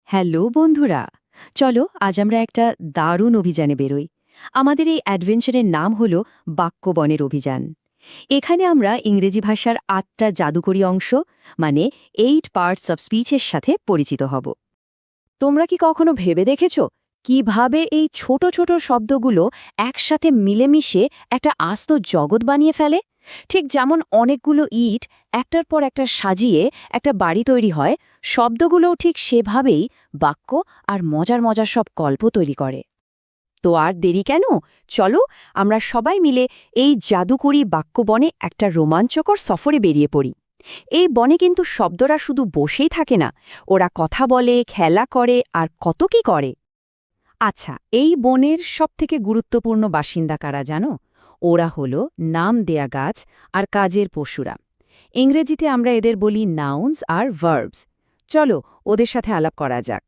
Hello বন্ধুরা, চলো আজ আমরা একটা দারুণ অভিযানে বেরোই। আমাদের এই অ্যাডভেঞ্চারের নাম হল বাক্যবনের অভিযান। এখানে আমরা ইংরেজি ভাষার ৮টা জাদুকরী অংশ মানে 8 পার্টস অফ স্পিচের সাথে পরিচিত হব। তোমরা কি কখনো ভেবে দেখেছ কিভাবে এই ছোট ছোট শব্দগুলো একসাথে মিলেমিশে একটা আস্ত জগৎ বানিয়ে ফেলে? ঠিক যেমন অনেকগুলো ইট একটার পর একটা সাজিয়ে একটা বাড়ি তৈরি হয়, শব্দগুলোও ঠিক সেভাবেই বাক্য আর মজার মজার সব গল্প তৈরি করে। তো আর দেরি কেন, চলো আমরা সবাই মিলে এই জাদুকরী বাক্যবনে একটা রোমাঞ্চকর সফরে বেরিয়ে পড়ি। এই বনে কিন্তু শব্দরা শুধু বসেই থাকে না, ওরা কথা বলে, খেলা করে আর কত কি করে। আচ্ছা, এই বনের সবথেকে গুরুত্বপূর্ণ বাসিন্দা কারা জানো? ওরা হলো নাম দেয়া গাছ আর কাজের পশুরা। ইংরেজিতে আমরা এদের বলি নাউন্স আর ভার্বস। চলো ওদের সাথে আলাপ করা যাক।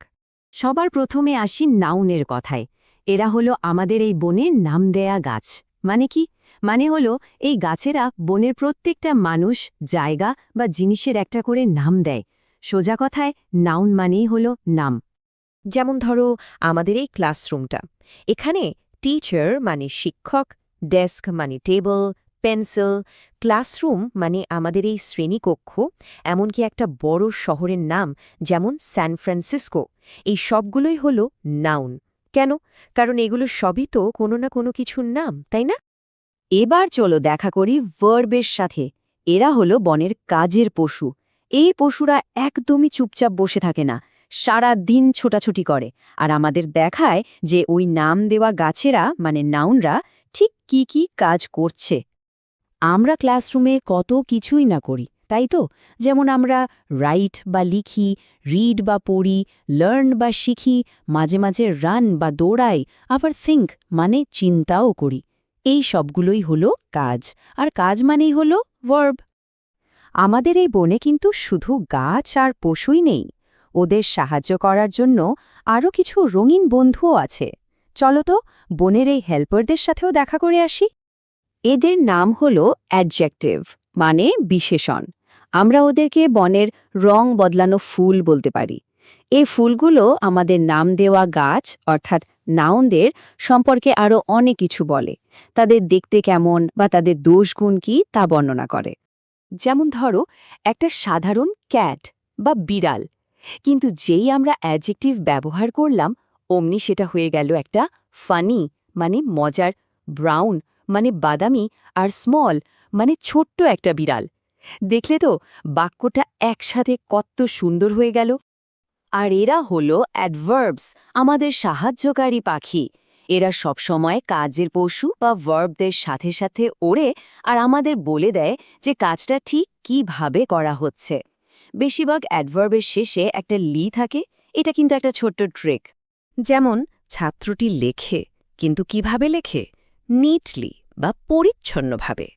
সবার প্রথমে আসি নাউনের কথায়। এরা হলো আমাদের এই বনের নাম দেয়া গাছ। মানে কি? মানে হলো এই গাছেরা বনের প্রত্যেকটা মানুষ, জায়গা বা জিনিসের একটা করে নাম দেয়। সোজা কথায় নাউন মানেই হলো নাম। যেমন ধরো আমাদের এই ক্লাসরুমটা, এখানে টিচার মানে শিক্ষক, ডেস্ক মানে টেবল, পেন্সিল, ক্লাসরুম মানে আমাদের এই শ্রেণীকক্ষ, এমনকি একটা বড় শহরের নাম যেমন স্যান ফ্রান্সিসকো, এই সবগুলোই হলো নাউন। কেন? কারণ এগুলো সবই তো কোনো না কোনো কিছুর নাম, তাই না? এবার চলো দেখা করি ভার্বের সাথে। এরা হলো বনের কাজের পশু। এই পশুরা একদমই চুপচাপ বসে থাকে না, সারা দিন ছোটাছুটি করে আর আমাদের দেখায় যে ওই নাম দেওয়া গাছেরা মানে নাউনরা ঠিক কি কি কাজ করছে। আমরা ক্লাসরুমে কত কিছুই না করি, তাই তো? যেমন আমরা রাইট বা লিখি, রিড বা পড়ি, লার্ন বা শিখি, মাঝে মাঝে রান বা দৌড়াই, আবার থিঙ্ক মানে চিন্তাও করি। এই সবগুলোই হলো কাজ, আর কাজ মানেই হলো ভার্ব। আমাদের এই বনে কিন্তু শুধু গাছ আর পশুই নেই, ওদের সাহায্য করার জন্য আরও কিছু রঙিন বন্ধুও আছে। চলো তো বনের এই হেল্পারদের সাথেও দেখা করে আসি। এদের নাম হল অ্যাডজেক্টিভ মানে বিশেষণ। আমরা ওদেরকে বনের রং বদলানো ফুল বলতে পারি। এই ফুলগুলো আমাদের নাম দেওয়া গাছ অর্থাৎ নাউনদের সম্পর্কে আরও অনেক কিছু বলে। তাদের দেখতে কেমন বা তাদের দোষগুণ কি তা বর্ণনা করে। যেমন ধরো একটা সাধারণ ক্যাট বা বিড়াল, কিন্তু যেই আমরা অ্যাডজেক্টিভ ব্যবহার করলাম অমনি সেটা হয়ে গেল একটা ফানি মানে মজার, ব্রাউন মানে বাদামি, আর স্মল মানে ছোট্ট একটা বিড়াল। দেখলে তো বাক্যটা একসাথে কত সুন্দর হয়ে গেল। আর এরা হলো অ্যাডভার্বস, আমাদের সাহায্যকারী পাখি। এরা সবসময় কাজের পশু বা ভার্বদের সাথে সাথে ওড়ে আর আমাদের বলে দেয় যে কাজটা ঠিক কিভাবে করা হচ্ছে। বেশিরভাগ অ্যাডভার্বের শেষে একটা লি থাকে, এটা কিন্তু একটা ছোট্ট ট্রিক। যেমন ছাত্রটি লেখে, কিন্তু কিভাবে লেখে? নিটলি বা পরিচ্ছন্নভাবে।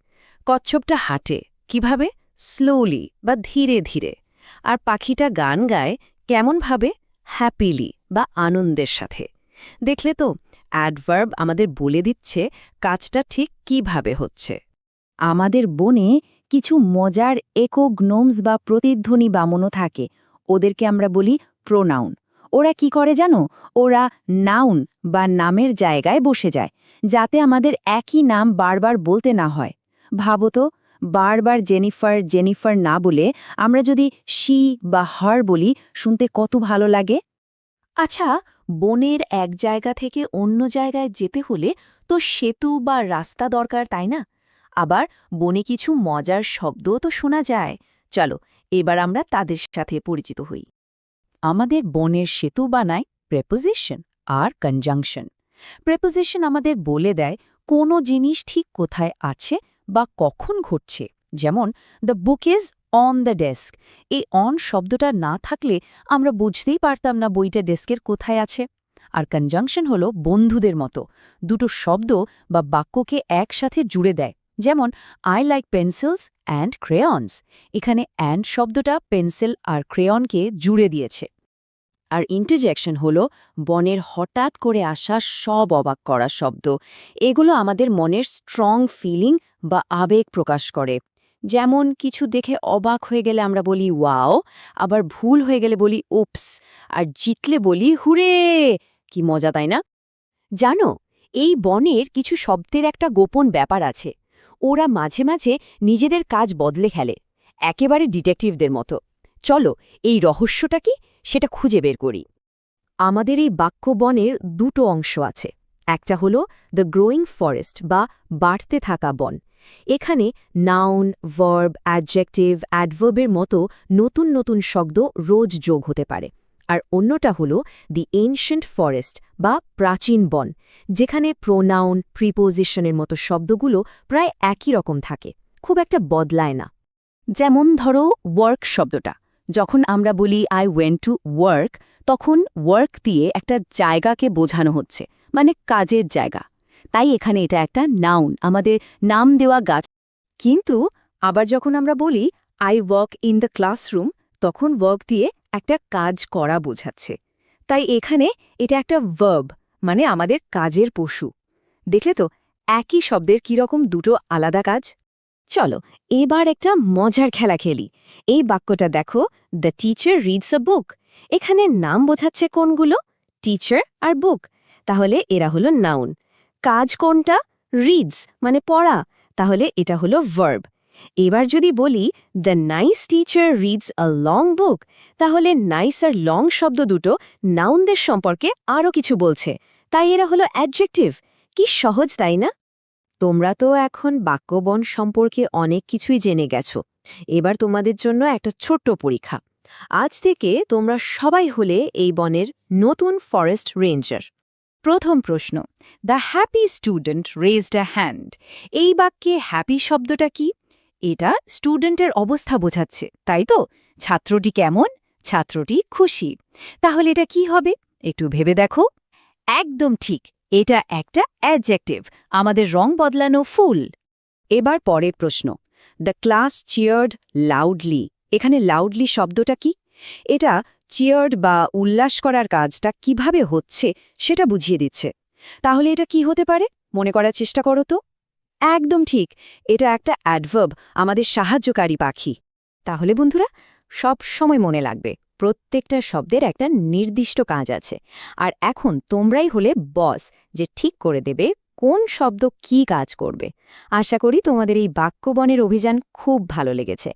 কচ্ছপটা হাঁটে, কিভাবে? স্লোলি বা ধীরে ধীরে। আর পাখিটা গান গায়, কেমনভাবে? হ্যাপিলি বা আনন্দের সাথে। দেখলে তো অ্যাডভার্ব আমাদের বলে দিচ্ছে কাজটা ঠিক কিভাবে হচ্ছে। আমাদের বনে কিছু মজার একোগ্নোমস বা প্রতিধ্বনি বামনও থাকে, ওদেরকে আমরা বলি প্রোনাউন। ওরা কি করে জানো? ওরা নাউন বা নামের জায়গায় বসে যায়, যাতে আমাদের একই নাম বারবার বলতে না হয়। ভাবো তো, বারবার জেনিফার জেনিফার না বলে আমরা যদি শি বা হার বলি, শুনতে কত ভালো লাগে। আচ্ছা, বনের এক জায়গা থেকে অন্য জায়গায় যেতে হলে তো সেতু বা রাস্তা দরকার, তাই না? আবার বনে কিছু মজার শব্দও তো শোনা যায়। চলো এবার আমরা তাদের সাথে পরিচিত হই। আমাদের বনের সেতু বানায় প্রেপোজিশন আর কনজাংশন। প্রেপোজিশন আমাদের বলে দেয় কোনো জিনিস ঠিক কোথায় আছে বা কখন ঘটছে। যেমন the book is on the desk. এই অন শব্দটা না থাকলে আমরা বুঝতেই পারতাম না বইটা ডেস্কের কোথায় আছে। আর কনজাংশন হলো বন্ধুদের মতো, দুটো শব্দ বা বাক্যকে একসাথে জুড়ে দেয়। যেমন I like pencils and crayons. এখানে অ্যান্ড শব্দটা পেন্সিল আর ক্রেয়নকে জুড়ে দিয়েছে। আর ইন্টারজেকশন হলো বনের হঠাৎ করে আসা সব অবাক করা শব্দ। এগুলো আমাদের মনের স্ট্রং ফিলিং বা আবেগ প্রকাশ করে। যেমন কিছু দেখে অবাক হয়ে গেলে আমরা বলি ওয়াও, আবার ভুল হয়ে গেলে বলি উপস, আর জিতলে বলি হুরে। কি মজা, তাই না? জানো, এই বনের কিছু শব্দের একটা গোপন ব্যাপার আছে। ওরা মাঝে মাঝে নিজেদের কাজ বদলে ফেলে, একেবারে ডিটেকটিভদের মতো। চলো, এই রহস্যটা কি সেটা খুঁজে বের করি। আমাদের এই বাক্য বনের দুটো অংশ আছে। একটা হলো দ্য গ্রোয়িং ফরেস্ট বা বাড়তে থাকা বন। এখানে নাউন, ভার্ব, অ্যাডজেক্টিভ, অ্যাডভার্বের মতো নতুন নতুন শব্দ রোজ যোগ হতে পারে। আর অন্যটা হলো দি এনশিয়েন্ট ফরেস্ট বা প্রাচীন বন, যেখানে প্রোনাউন, প্রিপোজিশনের মতো শব্দগুলো প্রায় একই রকম থাকে, খুব একটা বদলায় না। যেমন ধরো ওয়ার্ক শব্দটা, যখন আমরা বলি আই ওয়েন্ট টু ওয়ার্ক, তখন ওয়ার্ক দিয়ে একটা জায়গাকে বোঝানো হচ্ছে, মানে কাজের জায়গা। তাই এখানে এটা একটা নাউন, আমাদের নাম দেওয়া গাছ। কিন্তু আবার যখন আমরা বলি I work in the classroom, তখন ওয়ার্ক দিয়ে একটা কাজ করা বোঝাচ্ছে। তাই এখানে এটা একটা ভার্ব, মানে আমাদের কাজের পশু। দেখলে তো একই শব্দের কীরকম দুটো আলাদা কাজ। চলো এবার একটা মজার খেলা খেলি। এই বাক্যটা দেখো, দ্য টিচার রিডস আ বুক। এখানে নাম বোঝাচ্ছে কোনগুলো? টিচার আর বুক। তাহলে এরা হলো নাউন। কাজ কোনটা? রিডস, মানে পড়া। তাহলে এটা হলো ভার্ব। এবার যদি বলি the nice teacher reads a long book, তাহলে নাইস আর লং শব্দ দুটো নাউনদের সম্পর্কে আরও কিছু বলছে। তাই এরা হলো অ্যাডজেক্টিভ। কি সহজ, তাই না? তোমরা তো এখন বাক্যবন সম্পর্কে অনেক কিছুই জেনে গেছো। এবার তোমাদের জন্য একটা ছোট্ট পরীক্ষা। আজ থেকে তোমরা সবাই হলে এই বনের নতুন ফরেস্ট রেঞ্জার। প্রথম প্রশ্ন, the happy student raised a hand. এই বাক্যে হ্যাপি শব্দটা কি? এটা স্টুডেন্টের অবস্থা বোঝাচ্ছে, তাই তো? ছাত্রটি কেমন? ছাত্রটি খুশি। তাহলে এটা কি হবে? একটু ভেবে দেখো। একদম ঠিক, এটা একটা অ্যাডজেক্টিভ, আমাদের রং বদলানো ফুল। এবার পরের প্রশ্ন, দ্য ক্লাস চিয়ার্ড লাউডলি। এখানে লাউডলি শব্দটা কি? এটা চিয়ার্ড বা উল্লাস করার কাজটা কিভাবে হচ্ছে সেটা বুঝিয়ে দিচ্ছে। তাহলে এটা কি হতে পারে? মনে করার চেষ্টা করো তো। একদম ঠিক, এটা একটা অ্যাডভার্ব, আমাদের সাহায্যকারী পাখি। তাহলে বন্ধুরা, সব সময় মনে লাগবে প্রত্যেকটা শব্দের একটা নির্দিষ্ট কাজ আছে। আর এখন তোমরাই হলে বস, যে ঠিক করে দেবে কোন শব্দ কি কাজ করবে। আশা করি তোমাদের এই বাক্যবনের অভিযান খুব ভালো লেগেছে।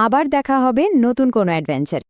আবার দেখা হবে নতুন কোনো অ্যাডভেঞ্চার।